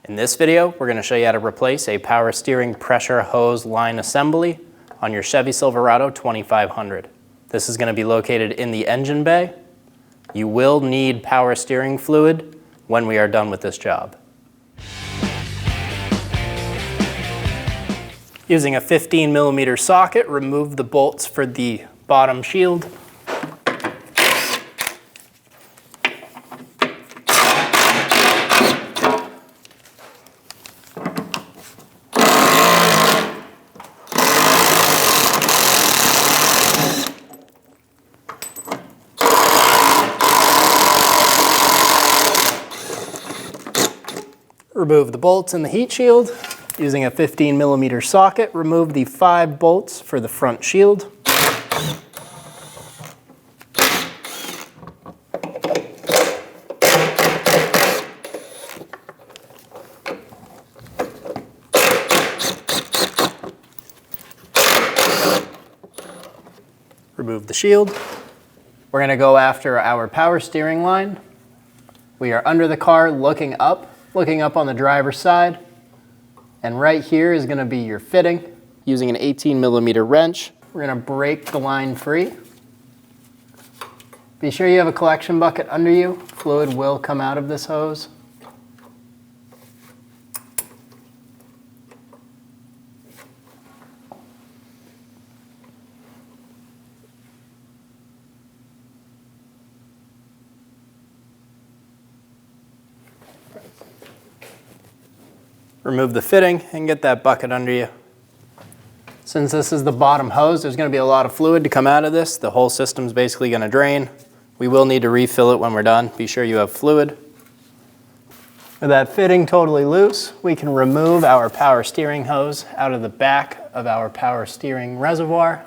In this video, we're going to show you how to replace a power steering pressure hose line assembly on your Chevy Silverado 2500. This is going to be located in the engine bay. You will need power steering fluid when we are done with this job. Using a 15mm socket, remove the bolts for the bottom shield. Remove the bolts in the heat shield. Using a 15mm socket, remove the 5 bolts for the front shield. Remove the shield. We're going to go after our power steering line. We are under the car looking up on the driver's side. And right here is going to be your fitting. Using an 18mm wrench, we're going to break the line free. Be sure you have a collection bucket under you. Fluid will come out of this hose. Remove the fitting and get that bucket under you. Since this is the bottom hose, there's going to be a lot of fluid to come out of this. The whole system's basically going to drain. We will need to refill it when we're done. Be sure you have fluid. With that fitting totally loose, we can remove our power steering hose out of the back of our power steering reservoir.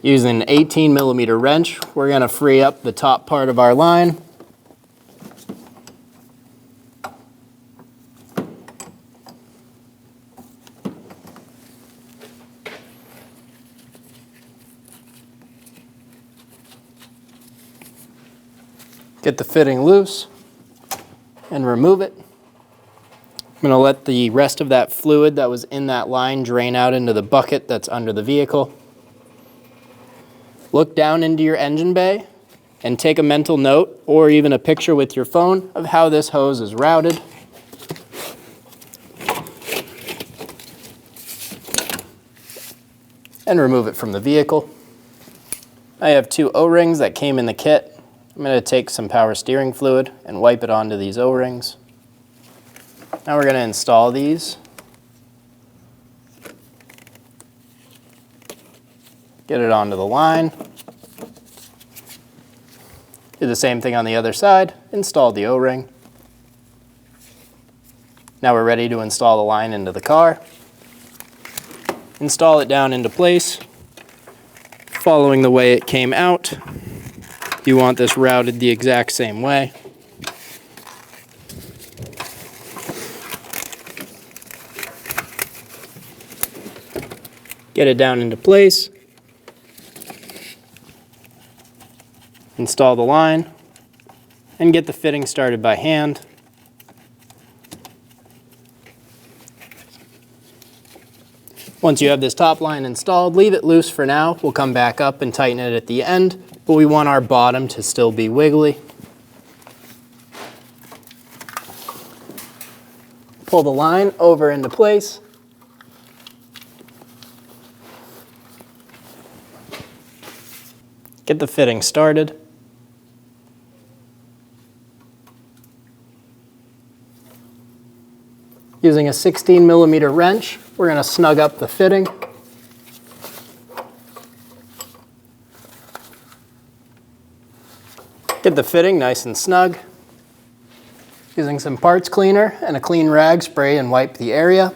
Using an 18mm wrench, we're going to free up the top part of our line. Get the fitting loose and remove it. I'm going to let the rest of that fluid that was in that line drain out into the bucket that's under the vehicle. Look down into your engine bay and take a mental note or even a picture with your phone of how this hose is routed. And remove it from the vehicle. I have 2 O-rings that came in the kit. I'm going to take some power steering fluid and wipe it onto these O-rings. Now we're going to install these. Get it onto the line. Do the same thing on the other side. Install the O-ring. Now we're ready to install the line into the car. Install it down into place, following the way it came out. You want this routed the exact same way. Get it down into place. Install the line and get the fitting started by hand. Once you have this top line installed, leave it loose for now. We'll come back up and tighten it at the end, but we want our bottom to still be wiggly. Pull the line over into place. Get the fitting started. Using a 16mm wrench, we're going to snug up the fitting. Get the fitting nice and snug. Using some parts cleaner and a clean rag, spray and wipe the area.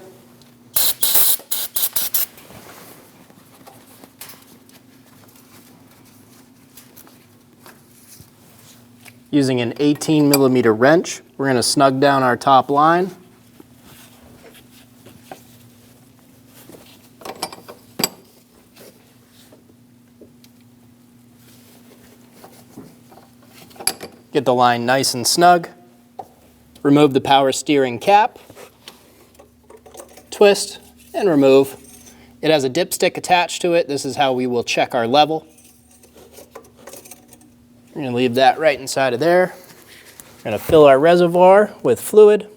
Using an 18mm wrench, we're going to snug down our top line. Get the line nice and snug. Remove the power steering cap twist and remove. It has a dipstick attached to it. This is how we will check our level. We're going to leave that right inside of there. We're going to fill our reservoir with fluid.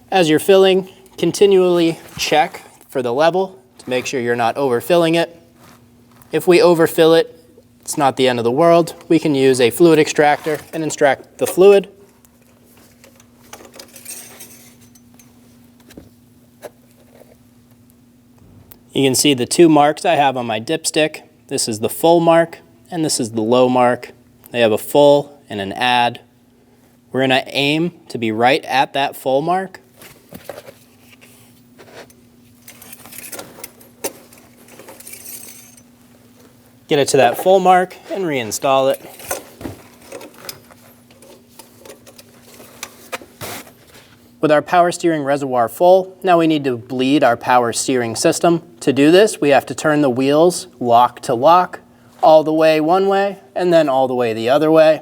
As you're filling, continually check for the level to make sure you're not overfilling it. If we overfill it, it's not the end of the world. We can use a fluid extractor and extract the fluid. You can see the two marks I have on my dipstick. This is the full mark and this is the low mark. They have a full and an add. We're going to aim to be right at that full mark. Get it to that full mark and reinstall it. With our power steering reservoir full, now we need to bleed our power steering system. To do this, we have to turn the wheels lock to lock, all the way one way, and then all the way the other way.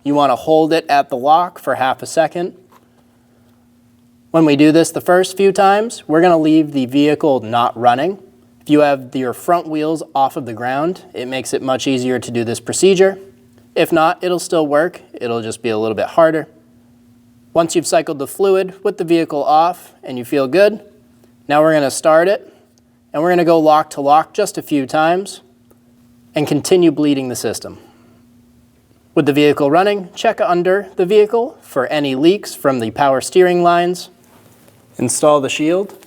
You want to hold it at the lock for half a second. When we do this the first few times, we're going to leave the vehicle not running. If you have your front wheels off of the ground, it makes it much easier to do this procedure. If not, it'll still work. It'll just be a little bit harder. Once you've cycled the fluid with the vehicle off and you feel good, now we're going to start it and we're going to go lock to lock just a few times and continue bleeding the system. With the vehicle running, check under the vehicle for any leaks from the power steering lines. Install the shield.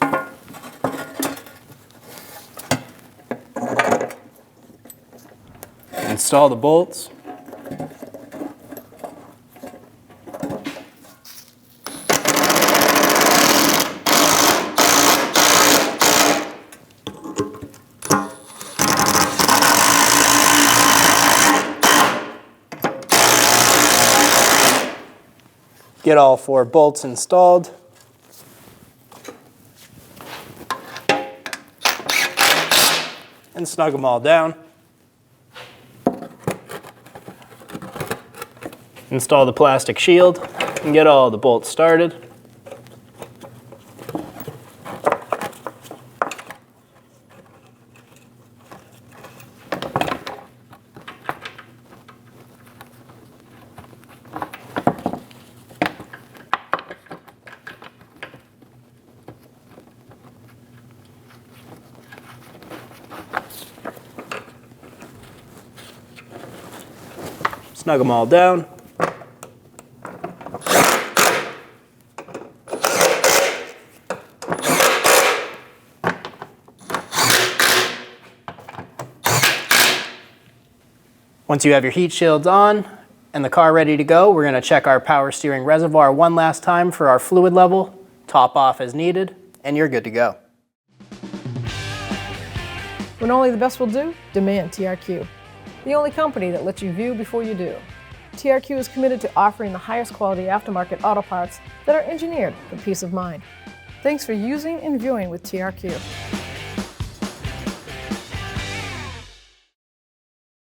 Install the bolts. Get all 4 bolts installed. And snug them all down. Install the plastic shield and get all the bolts started. Snug them all down. Once you have your heat shields on and the car ready to go, we're going to check our power steering reservoir one last time for our fluid level, top off as needed, and you're good to go. When only the best will do, demand TRQ. The only company that lets you view before you do. TRQ is committed to offering the highest quality aftermarket auto parts that are engineered for peace of mind. Thanks for using and viewing with TRQ.